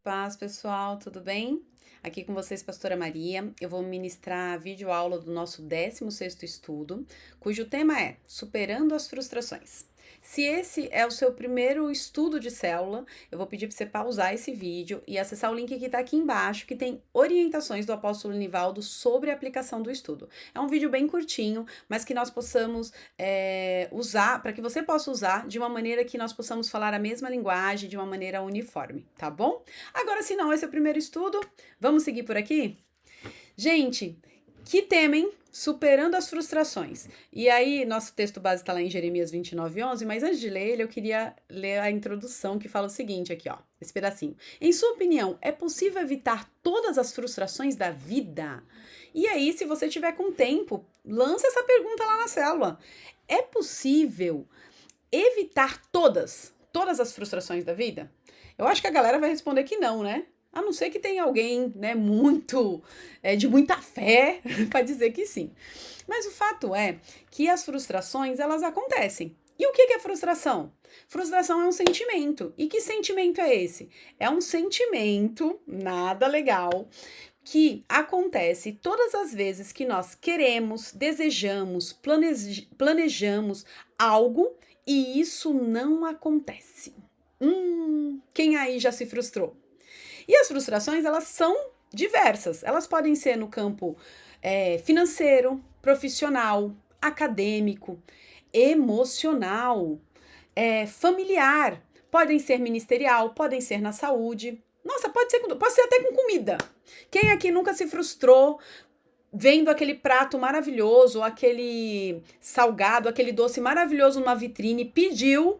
Paz, pessoal, tudo bem? Aqui com vocês, Pastora Maria. Eu vou ministrar a videoaula do nosso 16º estudo, cujo tema é Superando as Frustrações. Se esse é o seu primeiro estudo de célula, eu vou pedir para você pausar esse vídeo e acessar o link que está aqui embaixo, que tem orientações do apóstolo Nivaldo sobre a aplicação do estudo. É um vídeo bem curtinho, mas que nós possamos usar, para que você possa usar de uma maneira que nós possamos falar a mesma linguagem, de uma maneira uniforme, tá bom? Agora, se não, esse é o primeiro estudo, vamos seguir por aqui? Gente, que tema, hein? Superando as frustrações. E aí, nosso texto base está lá em Jeremias 29:11, mas antes de ler ele, eu queria ler a introdução que fala o seguinte aqui, ó, esse pedacinho. Em sua opinião, é possível evitar todas as frustrações da vida? E aí, se você tiver com tempo, lança essa pergunta lá na célula. É possível evitar todas as frustrações da vida? Eu acho que a galera vai responder que não, né? A não ser que tenha alguém, né, de muita fé para dizer que sim. Mas o fato é que as frustrações, elas acontecem. E o que é frustração? Frustração é um sentimento. E que sentimento é esse? É um sentimento nada legal que acontece todas as vezes que nós queremos, desejamos, planejamos algo e isso não acontece. Quem aí já se frustrou? E as frustrações, elas são diversas. Elas podem ser no campo financeiro, profissional, acadêmico, emocional, familiar. Podem ser ministerial, podem ser na saúde. Nossa, pode ser até com comida. Quem aqui nunca se frustrou vendo aquele prato maravilhoso, aquele salgado, aquele doce maravilhoso numa vitrine, pediu,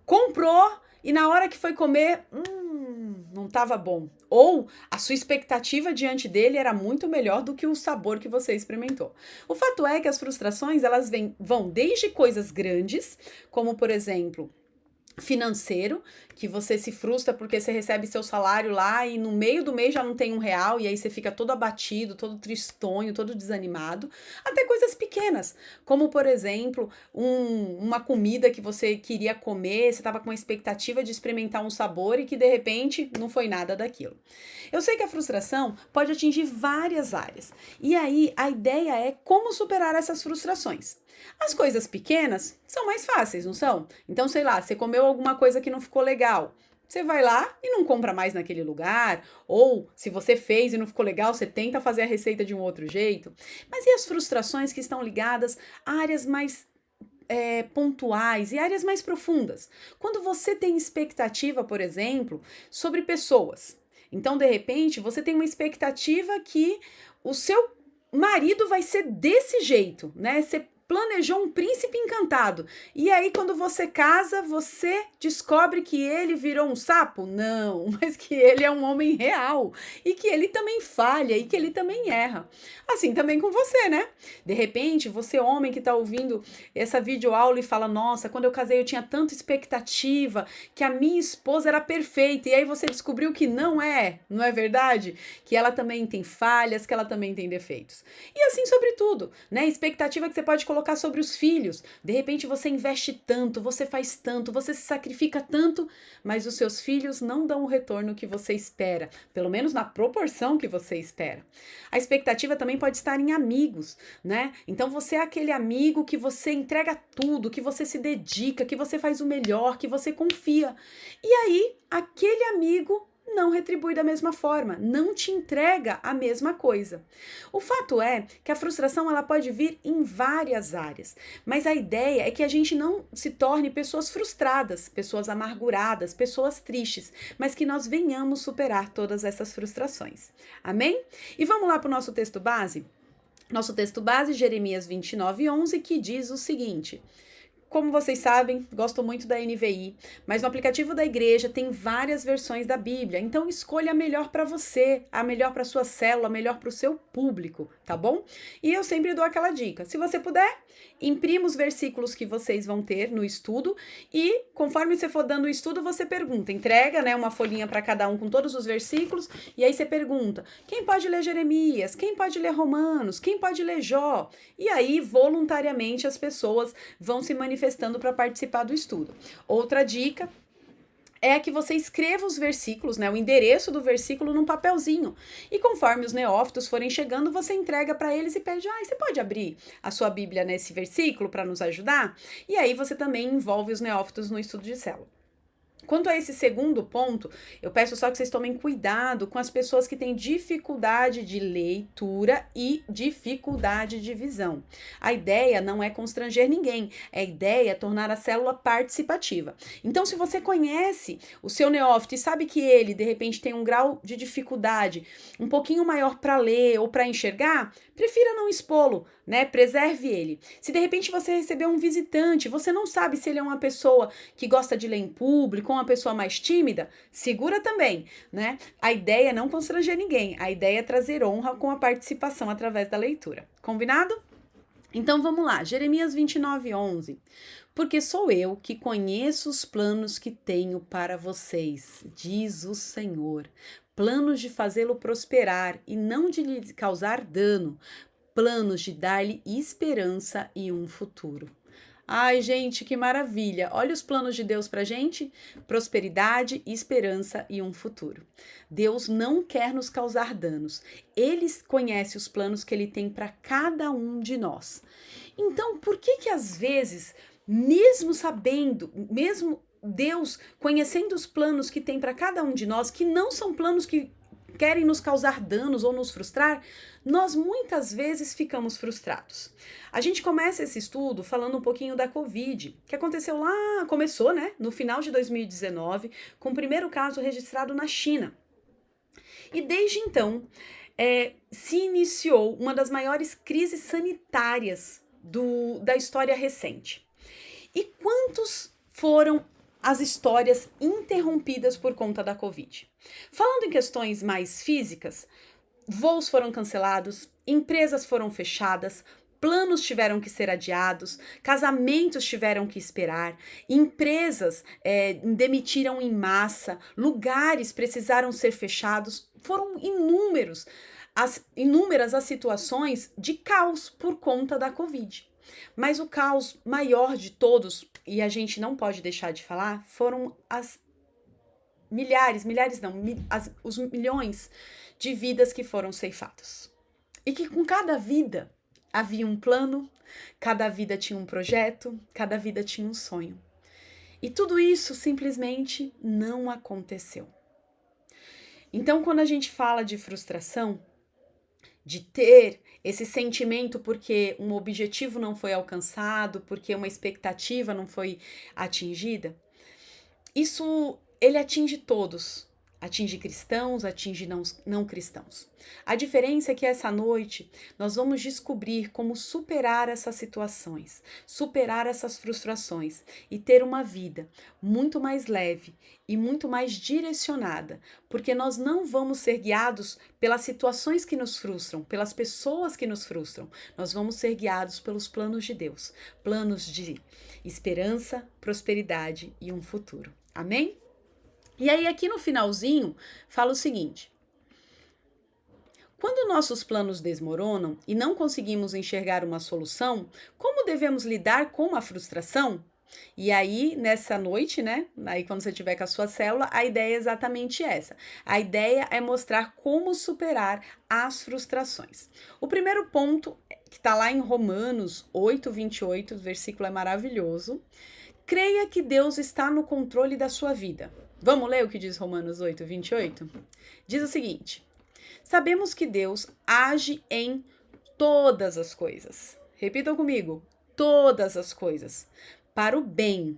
comprou e na hora que foi comer, não estava bom. Ou a sua expectativa diante dele era muito melhor do que o sabor que você experimentou. O fato é que as frustrações, elas vão desde coisas grandes, como por exemplo, financeiro, que você se frustra porque você recebe seu salário lá e no meio do mês já não tem R$ 1 e aí você fica todo abatido, todo tristonho, todo desanimado, até coisas pequenas, como por exemplo, uma comida que você queria comer, você estava com a expectativa de experimentar um sabor e que de repente não foi nada daquilo. Eu sei que a frustração pode atingir várias áreas, e aí a ideia é como superar essas frustrações. As coisas pequenas são mais fáceis, não são? Então, sei lá, você comeu alguma coisa que não ficou legal. Você vai lá e não compra mais naquele lugar, ou se você fez e não ficou legal, você tenta fazer a receita de um outro jeito. Mas e as frustrações que estão ligadas a áreas mais pontuais e áreas mais profundas? Quando você tem expectativa, por exemplo, sobre pessoas. Então, de repente, você tem uma expectativa que o seu marido vai ser desse jeito, né? Você planejou um príncipe encantado. E aí, quando você casa, você descobre que ele virou um sapo? Não, mas que ele é um homem real. E que ele também falha e que ele também erra. Assim também com você, né? De repente, você, homem que tá ouvindo essa videoaula e fala: Nossa, quando eu casei eu tinha tanta expectativa que a minha esposa era perfeita. E aí você descobriu que não é verdade? Que ela também tem falhas, que ela também tem defeitos. E assim sobre tudo, né? Expectativa que você pode colocar sobre os filhos. De repente você investe tanto, você faz tanto, você se sacrifica tanto, mas os seus filhos não dão o retorno que você espera, pelo menos na proporção que você espera. A expectativa também pode estar em amigos, né? Então você é aquele amigo que você entrega tudo, que você se dedica, que você faz o melhor, que você confia. E aí, aquele amigo não retribui da mesma forma, não te entrega a mesma coisa. O fato é que a frustração ela pode vir em várias áreas, mas a ideia é que a gente não se torne pessoas frustradas, pessoas amarguradas, pessoas tristes, mas que nós venhamos superar todas essas frustrações. Amém? E vamos lá para o nosso texto base? Nosso texto base, Jeremias 29:11, que diz o seguinte: como vocês sabem, gosto muito da NVI, mas no aplicativo da igreja tem várias versões da Bíblia, então escolha a melhor para você, a melhor para sua célula, a melhor para o seu público, tá bom? E eu sempre dou aquela dica, se você puder, imprima os versículos que vocês vão ter no estudo e conforme você for dando o estudo, você pergunta, entrega, né, uma folhinha para cada um com todos os versículos e aí você pergunta, quem pode ler Jeremias? Quem pode ler Romanos? Quem pode ler Jó? E aí, voluntariamente, as pessoas vão se manifestando para participar do estudo. Outra dica é que você escreva os versículos, né, o endereço do versículo num papelzinho. E conforme os neófitos forem chegando, você entrega para eles e pede: você pode abrir a sua Bíblia nesse versículo para nos ajudar? E aí você também envolve os neófitos no estudo de célula. Quanto a esse segundo ponto, eu peço só que vocês tomem cuidado com as pessoas que têm dificuldade de leitura e dificuldade de visão. A ideia não é constranger ninguém, a ideia é tornar a célula participativa. Então, se você conhece o seu neófito e sabe que ele, de repente, tem um grau de dificuldade um pouquinho maior para ler ou para enxergar, prefira não expô-lo, né? Preserve ele. Se de repente você recebeu um visitante, você não sabe se ele é uma pessoa que gosta de ler em público, uma pessoa mais tímida, segura também, né? A ideia é não constranger ninguém, a ideia é trazer honra com a participação através da leitura. Combinado? Então vamos lá, Jeremias 29:11. Porque sou eu que conheço os planos que tenho para vocês, diz o Senhor. Planos de fazê-lo prosperar e não de lhe causar dano, planos de dar-lhe esperança e um futuro. Ai, gente, que maravilha! Olha os planos de Deus pra gente: prosperidade, esperança e um futuro. Deus não quer nos causar danos. Ele conhece os planos que ele tem para cada um de nós. Então, por que às vezes, mesmo sabendo, mesmo Deus conhecendo os planos que tem para cada um de nós, que não são planos que querem nos causar danos ou nos frustrar, nós muitas vezes ficamos frustrados. A gente começa esse estudo falando um pouquinho da Covid, que começou, né, no final de 2019, com o primeiro caso registrado na China. E desde então, se iniciou uma das maiores crises sanitárias da história recente. E quantos foram as histórias interrompidas por conta da Covid? Falando em questões mais físicas, voos foram cancelados, empresas foram fechadas, planos tiveram que ser adiados, casamentos tiveram que esperar, empresas demitiram em massa, lugares precisaram ser fechados. Foram inúmeras as situações de caos por conta da Covid. Mas o caos maior de todos, e a gente não pode deixar de falar, foram as os milhões de vidas que foram ceifadas. E que com cada vida havia um plano, cada vida tinha um projeto, cada vida tinha um sonho. E tudo isso simplesmente não aconteceu. Então, quando a gente fala de frustração, de ter esse sentimento porque um objetivo não foi alcançado, porque uma expectativa não foi atingida, ele atinge todos. Atinge cristãos, atinge não cristãos. A diferença é que essa noite nós vamos descobrir como superar essas situações, superar essas frustrações e ter uma vida muito mais leve e muito mais direcionada, porque nós não vamos ser guiados pelas situações que nos frustram, pelas pessoas que nos frustram. Nós vamos ser guiados pelos planos de Deus, planos de esperança, prosperidade e um futuro. Amém? E aí aqui no finalzinho fala o seguinte: quando nossos planos desmoronam e não conseguimos enxergar uma solução, como devemos lidar com a frustração? E aí, nessa noite, né? Aí quando você tiver com a sua célula, a ideia é exatamente essa. A ideia é mostrar como superar as frustrações. O primeiro ponto, que está lá em Romanos 8:28, o versículo é maravilhoso. Creia que Deus está no controle da sua vida. Vamos ler o que diz Romanos 8:28? Diz o seguinte: sabemos que Deus age em todas as coisas. Repitam comigo: todas as coisas. Para o bem.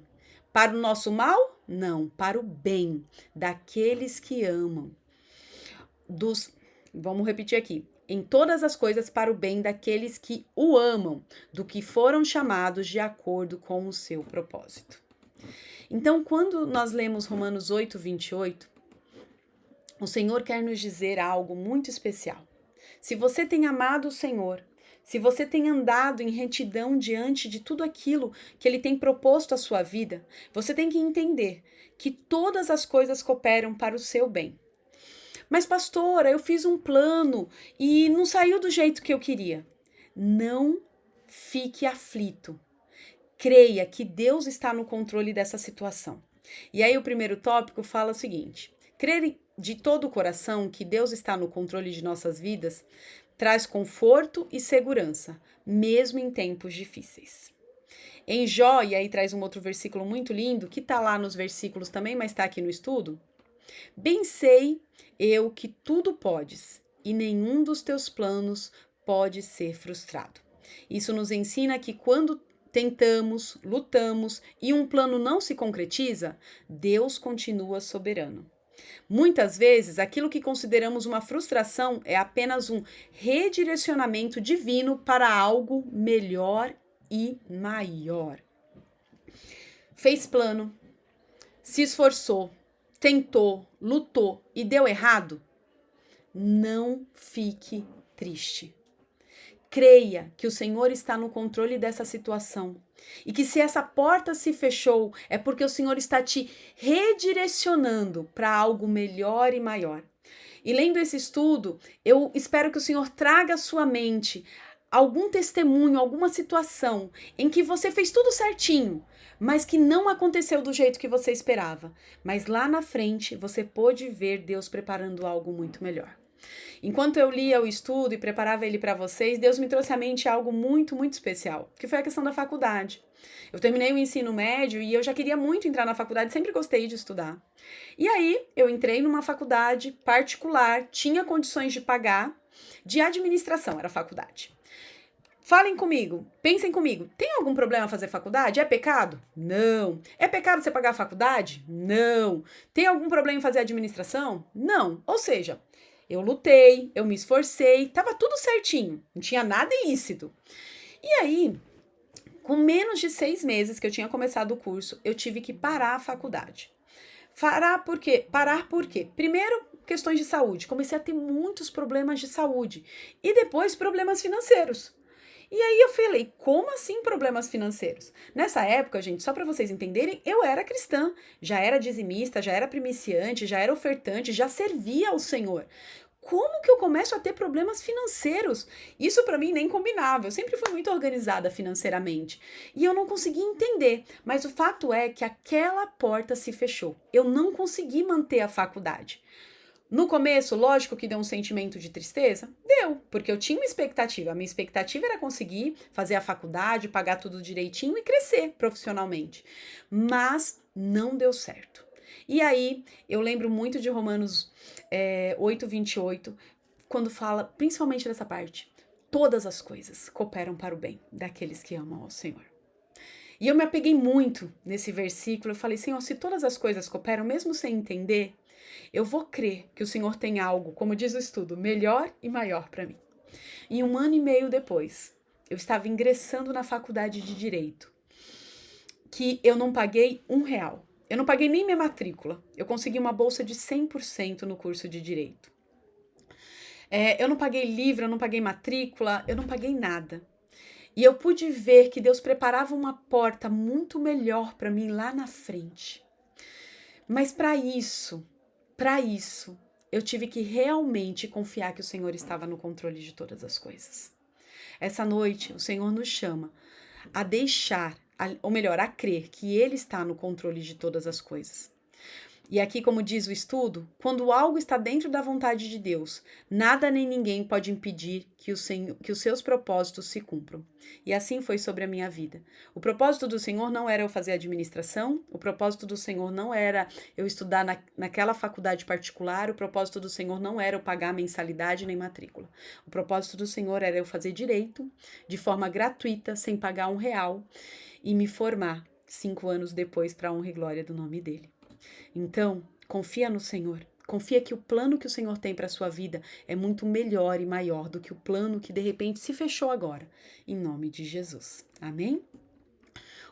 Para o nosso mal? Não, para o bem daqueles que amam. Vamos repetir aqui. Em todas as coisas para o bem daqueles que o amam, do que foram chamados de acordo com o seu propósito. Então, quando nós lemos Romanos 8:28, o Senhor quer nos dizer algo muito especial. Se você tem amado o Senhor, se você tem andado em retidão diante de tudo aquilo que Ele tem proposto à sua vida, você tem que entender que todas as coisas cooperam para o seu bem. Mas, pastora, eu fiz um plano e não saiu do jeito que eu queria. Não fique aflito. Creia que Deus está no controle dessa situação. E aí o primeiro tópico fala o seguinte: crer de todo o coração que Deus está no controle de nossas vidas traz conforto e segurança, mesmo em tempos difíceis. Em Jó, e aí traz um outro versículo muito lindo, que está lá nos versículos também, mas está aqui no estudo. Bem sei eu que tudo podes, e nenhum dos teus planos pode ser frustrado. Isso nos ensina que quando tentamos, lutamos e um plano não se concretiza, Deus continua soberano. Muitas vezes, aquilo que consideramos uma frustração é apenas um redirecionamento divino para algo melhor e maior. Fez plano, se esforçou, tentou, lutou e deu errado? Não fique triste. Creia que o Senhor está no controle dessa situação e que se essa porta se fechou é porque o Senhor está te redirecionando para algo melhor e maior. E lendo esse estudo, eu espero que o Senhor traga à sua mente algum testemunho, alguma situação em que você fez tudo certinho, mas que não aconteceu do jeito que você esperava. Mas lá na frente você pôde ver Deus preparando algo muito melhor. Enquanto eu lia o estudo e preparava ele para vocês, Deus me trouxe à mente algo muito, muito especial, que foi a questão da faculdade. Eu terminei o ensino médio e eu já queria muito entrar na faculdade, sempre gostei de estudar. E aí eu entrei numa faculdade particular, tinha condições de pagar, de administração era a faculdade. Falem comigo, pensem comigo, tem algum problema fazer faculdade? É pecado? Não. É pecado você pagar a faculdade? Não. Tem algum problema em fazer administração? Não. Ou seja, eu lutei, eu me esforcei, tava tudo certinho, não tinha nada ilícito. E aí, com menos de 6 meses que eu tinha começado o curso, eu tive que parar a faculdade. Parar por quê? Primeiro, questões de saúde. Comecei a ter muitos problemas de saúde. E depois, problemas financeiros. E aí eu falei, como assim problemas financeiros? Nessa época, gente, só para vocês entenderem, eu era cristã, já era dizimista, já era primiciante, já era ofertante, já servia ao Senhor. Como que eu começo a ter problemas financeiros? Isso para mim nem combinava. Eu sempre fui muito organizada financeiramente e eu não consegui entender. Mas o fato é que aquela porta se fechou. Eu não consegui manter a faculdade. No começo, lógico que deu um sentimento de tristeza? Deu, porque eu tinha uma expectativa. A minha expectativa era conseguir fazer a faculdade, pagar tudo direitinho e crescer profissionalmente. Mas não deu certo. E aí, eu lembro muito de Romanos 8:28, quando fala, principalmente dessa parte, todas as coisas cooperam para o bem daqueles que amam ao Senhor. E eu me apeguei muito nesse versículo, eu falei, Senhor, se todas as coisas cooperam, mesmo sem entender, eu vou crer que o Senhor tem algo, como diz o estudo, melhor e maior para mim. E 1 ano e meio depois, eu estava ingressando na faculdade de Direito, que eu não paguei R$1. Eu não paguei nem minha matrícula. Eu consegui uma bolsa de 100% no curso de Direito. Eu não paguei livro, eu não paguei matrícula, eu não paguei nada. E eu pude ver que Deus preparava uma porta muito melhor para mim lá na frente. Mas para isso, eu tive que realmente confiar que o Senhor estava no controle de todas as coisas. Essa noite, o Senhor nos chama a deixar, ou melhor, a crer que Ele está no controle de todas as coisas. E aqui, como diz o estudo, quando algo está dentro da vontade de Deus, nada nem ninguém pode impedir que os seus propósitos se cumpram. E assim foi sobre a minha vida. O propósito do Senhor não era eu fazer administração, o propósito do Senhor não era eu estudar naquela faculdade particular, o propósito do Senhor não era eu pagar mensalidade nem matrícula. O propósito do Senhor era eu fazer direito de forma gratuita, sem pagar R$1, e me formar 5 anos depois para a honra e glória do nome dele. Então, confia no Senhor. Confia que o plano que o Senhor tem para a sua vida é muito melhor e maior do que o plano que de repente se fechou agora, em nome de Jesus. Amém?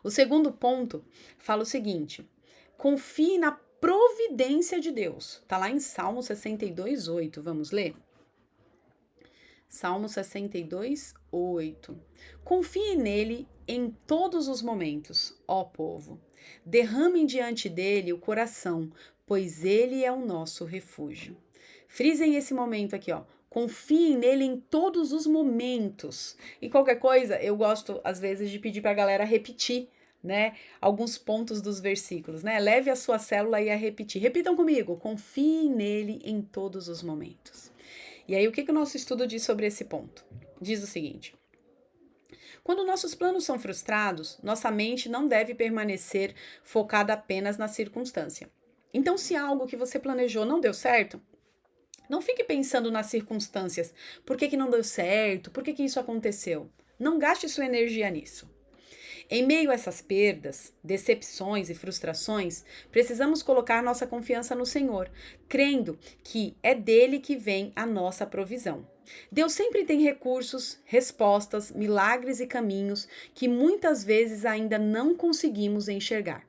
O segundo ponto fala o seguinte: confie na providência de Deus. Está lá em Salmo 62:8. Vamos ler? Salmo 62:8. Confie nele em todos os momentos, ó povo. Derramem diante dele o coração, pois ele é o nosso refúgio. Frisem esse momento aqui, ó. Confiem nele em todos os momentos. E qualquer coisa, eu gosto, às vezes, de pedir pra galera repetir, né, alguns pontos dos versículos, né? Leve a sua célula aí a repetir. Repitam comigo: confie nele em todos os momentos. E aí, o que o nosso estudo diz sobre esse ponto? Diz o seguinte: quando nossos planos são frustrados, nossa mente não deve permanecer focada apenas na circunstância. Então, se algo que você planejou não deu certo, não fique pensando nas circunstâncias. Por que não deu certo? Por que isso aconteceu? Não gaste sua energia nisso. Em meio a essas perdas, decepções e frustrações, precisamos colocar nossa confiança no Senhor, crendo que é dele que vem a nossa provisão. Deus sempre tem recursos, respostas, milagres e caminhos que muitas vezes ainda não conseguimos enxergar.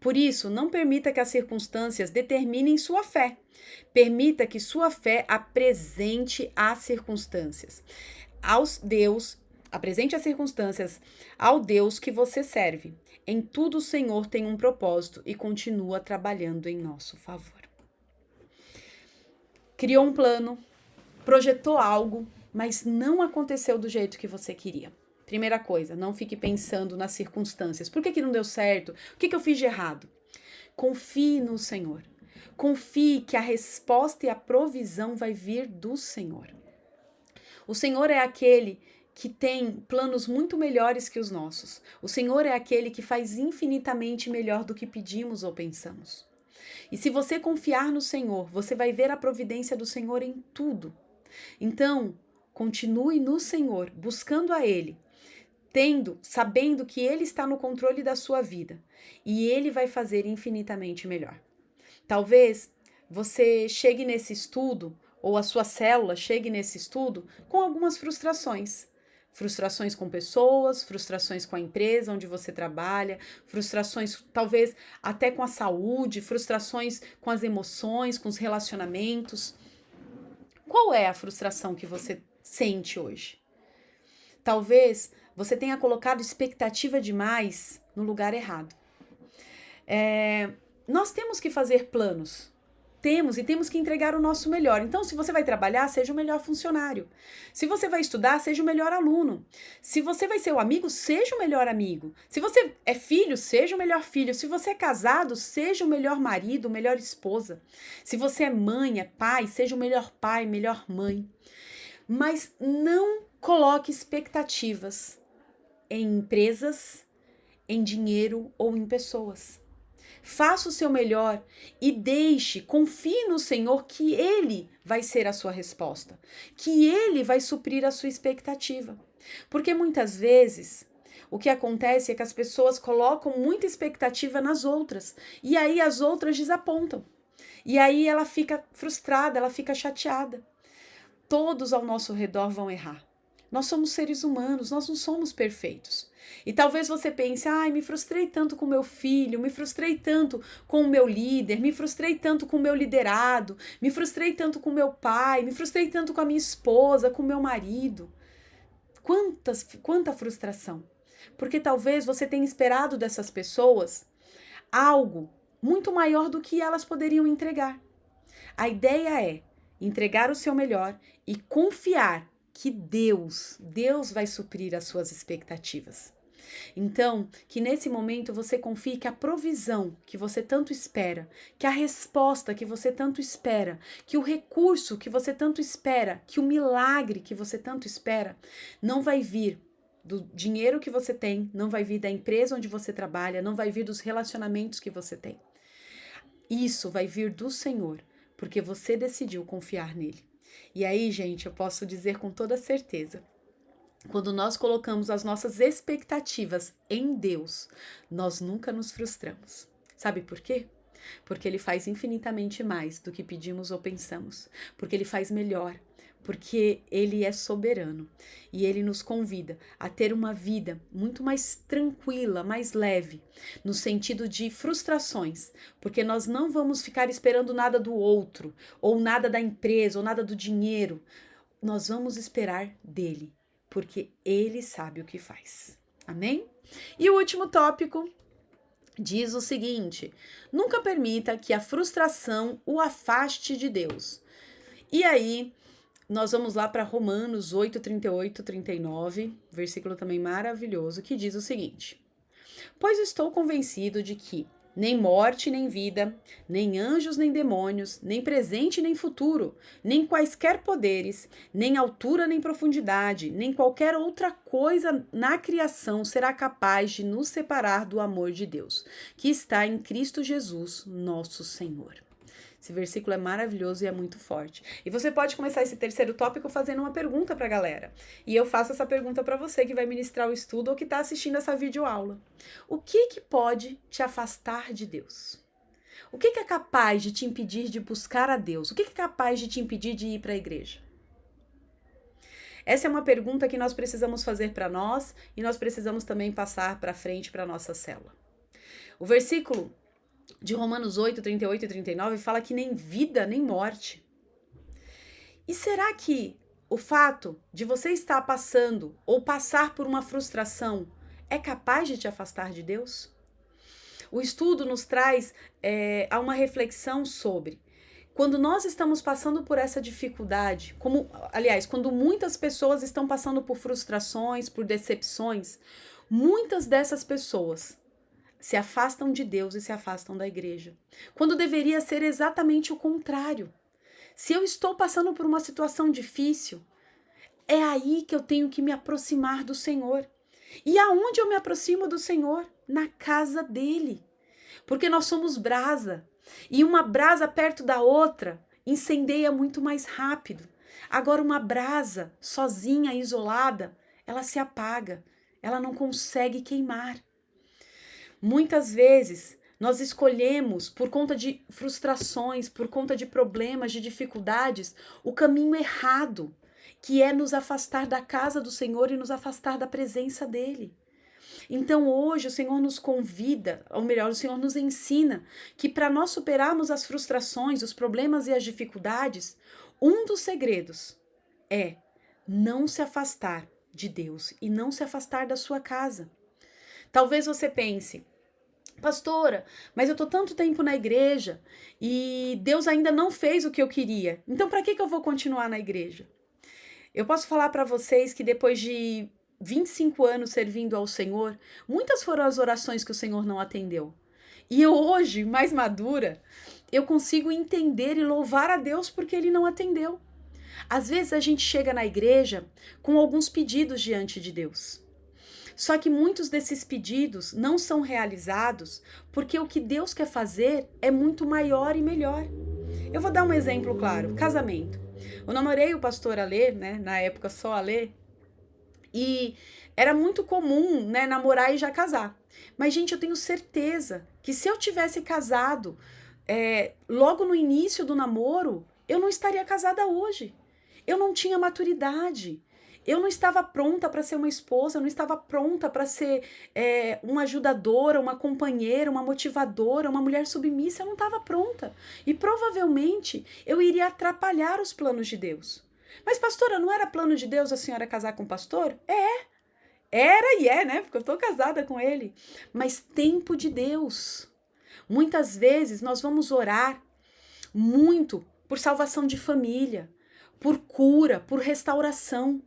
Por isso, não permita que as circunstâncias determinem sua fé. Permita que sua fé apresente as circunstâncias aos Deus, apresente as circunstâncias ao Deus que você serve. Em tudo o Senhor tem um propósito e continua trabalhando em nosso favor. Criou um plano, projetou algo, mas não aconteceu do jeito que você queria. Primeira coisa, não fique pensando nas circunstâncias. Por que não deu certo? O que eu fiz de errado? Confie no Senhor. Confie que a resposta e a provisão vai vir do Senhor. O Senhor é aquele que tem planos muito melhores que os nossos. O Senhor é aquele que faz infinitamente melhor do que pedimos ou pensamos. E se você confiar no Senhor, você vai ver a providência do Senhor em tudo. Então, continue no Senhor, buscando a Ele, sabendo que Ele está no controle da sua vida e Ele vai fazer infinitamente melhor. Talvez você chegue nesse estudo, ou a sua célula chegue nesse estudo, com algumas frustrações. Frustrações com pessoas, frustrações com a empresa onde você trabalha, frustrações talvez até com a saúde, frustrações com as emoções, com os relacionamentos. Qual é a frustração que você sente hoje? Talvez você tenha colocado expectativa demais no lugar errado. Nós temos que fazer planos. Temos que entregar o nosso melhor. Então, se você vai trabalhar, seja o melhor funcionário. Se você vai estudar, seja o melhor aluno. Se você vai ser o amigo, seja o melhor amigo. Se você é filho, seja o melhor filho. Se você é casado, seja o melhor marido, melhor esposa. Se você é mãe, é pai, seja o melhor pai, melhor mãe. Mas não coloque expectativas em empresas, em dinheiro ou em pessoas. Faça o seu melhor e confie no Senhor que Ele vai ser a sua resposta, que Ele vai suprir a sua expectativa. Porque muitas vezes o que acontece é que as pessoas colocam muita expectativa nas outras e aí as outras desapontam. E aí ela fica frustrada, ela fica chateada. Todos ao nosso redor vão errar. Nós somos seres humanos, nós não somos perfeitos. E talvez você pense, me frustrei tanto com meu filho, me frustrei tanto com o meu líder, me frustrei tanto com o meu liderado, me frustrei tanto com meu pai, me frustrei tanto com a minha esposa, com o meu marido. Quanta frustração. Porque talvez você tenha esperado dessas pessoas algo muito maior do que elas poderiam entregar. A ideia é entregar o seu melhor e confiar que Deus vai suprir as suas expectativas. Então, que nesse momento você confie que a provisão que você tanto espera, que a resposta que você tanto espera, que o recurso que você tanto espera, que o milagre que você tanto espera, não vai vir do dinheiro que você tem, não vai vir da empresa onde você trabalha, não vai vir dos relacionamentos que você tem. Isso vai vir do Senhor, porque você decidiu confiar nele. E aí, gente, eu posso dizer com toda certeza, quando nós colocamos as nossas expectativas em Deus, nós nunca nos frustramos. Sabe por quê? Porque Ele faz infinitamente mais do que pedimos ou pensamos. Porque Ele faz melhor. Porque Ele é soberano. E Ele nos convida a ter uma vida muito mais tranquila, mais leve, no sentido de frustrações. Porque nós não vamos ficar esperando nada do outro, ou nada da empresa, ou nada do dinheiro. Nós vamos esperar dEle. Porque Ele sabe o que faz. Amém? E o último tópico diz o seguinte: nunca permita que a frustração o afaste de Deus. E aí, nós vamos lá para Romanos 8, 38, 39, versículo também maravilhoso, que diz o seguinte: Pois estou convencido de que nem morte, nem vida, nem anjos, nem demônios, nem presente, nem futuro, nem quaisquer poderes, nem altura, nem profundidade, nem qualquer outra coisa na criação será capaz de nos separar do amor de Deus, que está em Cristo Jesus, nosso Senhor. Esse versículo é maravilhoso e é muito forte. E você pode começar esse terceiro tópico fazendo uma pergunta para a galera. E eu faço essa pergunta para você que vai ministrar o estudo ou que está assistindo essa videoaula. O que pode te afastar de Deus? O que é capaz de te impedir de buscar a Deus? O que é capaz de te impedir de ir para a igreja? Essa é uma pergunta que nós precisamos fazer para nós e nós precisamos também passar para frente para a nossa célula. O versículo de Romanos 8, 38 e 39 fala que nem vida, nem morte. E será que o fato de você estar passando ou passar por uma frustração é capaz de te afastar de Deus? O estudo nos traz a uma reflexão sobre quando nós estamos passando por essa dificuldade, quando muitas pessoas estão passando por frustrações, por decepções, muitas dessas pessoas se afastam de Deus e se afastam da igreja, quando deveria ser exatamente o contrário. Se eu estou passando por uma situação difícil, é aí que eu tenho que me aproximar do Senhor. E aonde eu me aproximo do Senhor? Na casa dele. Porque nós somos brasa, e uma brasa perto da outra incendeia muito mais rápido. Agora, uma brasa sozinha, isolada, ela se apaga, ela não consegue queimar. Muitas vezes nós escolhemos, por conta de frustrações, por conta de problemas, de dificuldades, o caminho errado, que é nos afastar da casa do Senhor e nos afastar da presença dele. Então hoje o Senhor nos convida, ou melhor, o Senhor nos ensina que para nós superarmos as frustrações, os problemas e as dificuldades, um dos segredos é não se afastar de Deus e não se afastar da sua casa. Talvez você pense, pastora, mas eu tô tanto tempo na igreja e Deus ainda não fez o que eu queria. Então, para que eu vou continuar na igreja? Eu posso falar para vocês que depois de 25 anos servindo ao Senhor, muitas foram as orações que o Senhor não atendeu. E eu hoje, mais madura, eu consigo entender e louvar a Deus porque Ele não atendeu. Às vezes a gente chega na igreja com alguns pedidos diante de Deus. Só que muitos desses pedidos não são realizados porque o que Deus quer fazer é muito maior e melhor. Eu vou dar um exemplo claro, casamento. Eu namorei o pastor Alê, né, na época só Alê, e era muito comum, né, namorar e já casar. Mas, gente, eu tenho certeza que se eu tivesse casado logo no início do namoro, eu não estaria casada hoje. Eu não tinha maturidade. Eu não estava pronta para ser uma esposa, eu não estava pronta para ser uma ajudadora, uma companheira, uma motivadora, uma mulher submissa, eu não estava pronta. E provavelmente eu iria atrapalhar os planos de Deus. Mas, pastora, não era plano de Deus a senhora casar com o pastor? Era e é, né? Porque eu estou casada com ele. Mas tempo de Deus. Muitas vezes nós vamos orar muito por salvação de família, por cura, por restauração.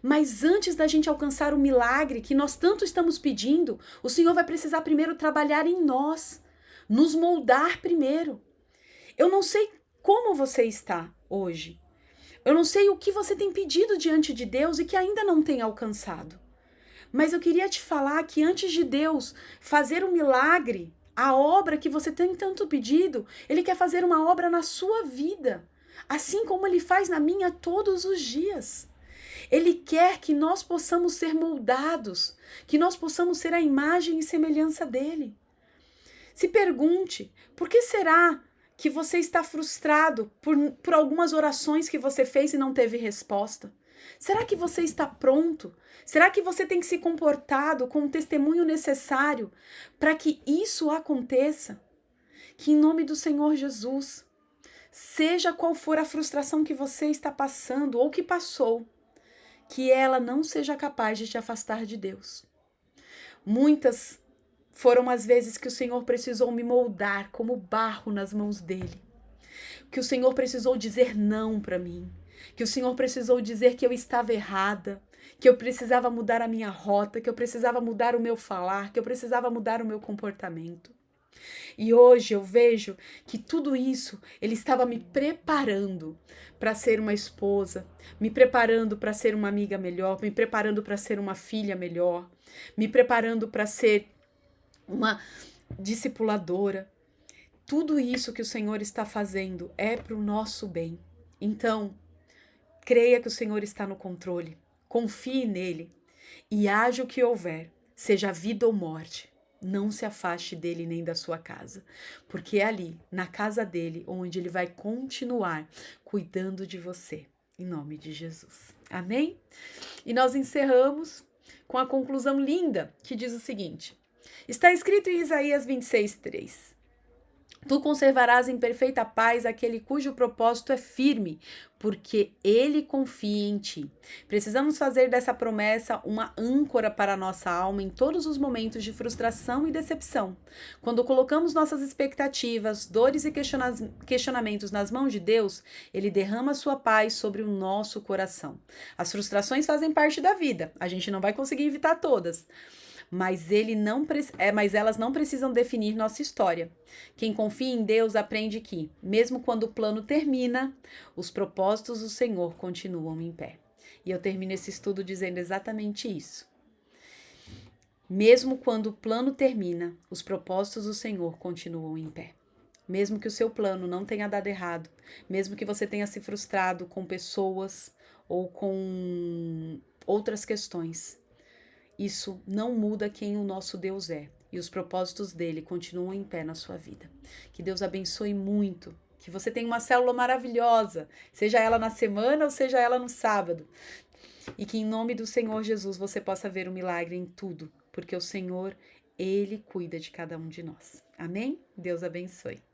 Mas antes da gente alcançar o milagre que nós tanto estamos pedindo, o Senhor vai precisar primeiro trabalhar em nós, nos moldar primeiro. Eu não sei como você está hoje. Eu não sei o que você tem pedido diante de Deus e que ainda não tem alcançado. Mas eu queria te falar que antes de Deus fazer um milagre, a obra que você tem tanto pedido, Ele quer fazer uma obra na sua vida, assim como Ele faz na minha todos os dias. Ele quer que nós possamos ser moldados, que nós possamos ser a imagem e semelhança dele. Se pergunte, por que será que você está frustrado por algumas orações que você fez e não teve resposta? Será que você está pronto? Será que você tem que se comportado com o testemunho necessário para que isso aconteça? Que em nome do Senhor Jesus, seja qual for a frustração que você está passando ou que passou, que ela não seja capaz de te afastar de Deus. Muitas foram as vezes que o Senhor precisou me moldar como barro nas mãos dele. Que o Senhor precisou dizer não para mim. que o Senhor precisou dizer que eu estava errada, que eu precisava mudar a minha rota, que eu precisava mudar o meu falar, que eu precisava mudar o meu comportamento. E hoje eu vejo que tudo isso ele estava me preparando para ser uma esposa, me preparando para ser uma amiga melhor, me preparando para ser uma filha melhor, me preparando para ser uma discipuladora. Tudo isso que o Senhor está fazendo é para o nosso bem. Então, creia que o Senhor está no controle, confie nele e haja o que houver, seja vida ou morte. Não se afaste dele nem da sua casa, porque é ali, na casa dele, onde ele vai continuar cuidando de você, em nome de Jesus. Amém? E nós encerramos com a conclusão linda, que diz o seguinte: está escrito em Isaías 26:3. Tu conservarás em perfeita paz aquele cujo propósito é firme, porque ele confia em ti. Precisamos fazer dessa promessa uma âncora para a nossa alma em todos os momentos de frustração e decepção. Quando colocamos nossas expectativas, dores e questionamentos nas mãos de Deus, ele derrama sua paz sobre o nosso coração. As frustrações fazem parte da vida, a gente não vai conseguir evitar todas. Mas elas não precisam definir nossa história. Quem confia em Deus aprende que, mesmo quando o plano termina, os propósitos do Senhor continuam em pé. E eu termino esse estudo dizendo exatamente isso. Mesmo quando o plano termina, os propósitos do Senhor continuam em pé. Mesmo que o seu plano não tenha dado errado, mesmo que você tenha se frustrado com pessoas ou com outras questões, isso não muda quem o nosso Deus é e os propósitos dele continuam em pé na sua vida. Que Deus abençoe muito, que você tenha uma célula maravilhosa, seja ela na semana ou seja ela no sábado. E que em nome do Senhor Jesus você possa ver o milagre em tudo, porque o Senhor, ele cuida de cada um de nós. Amém? Deus abençoe.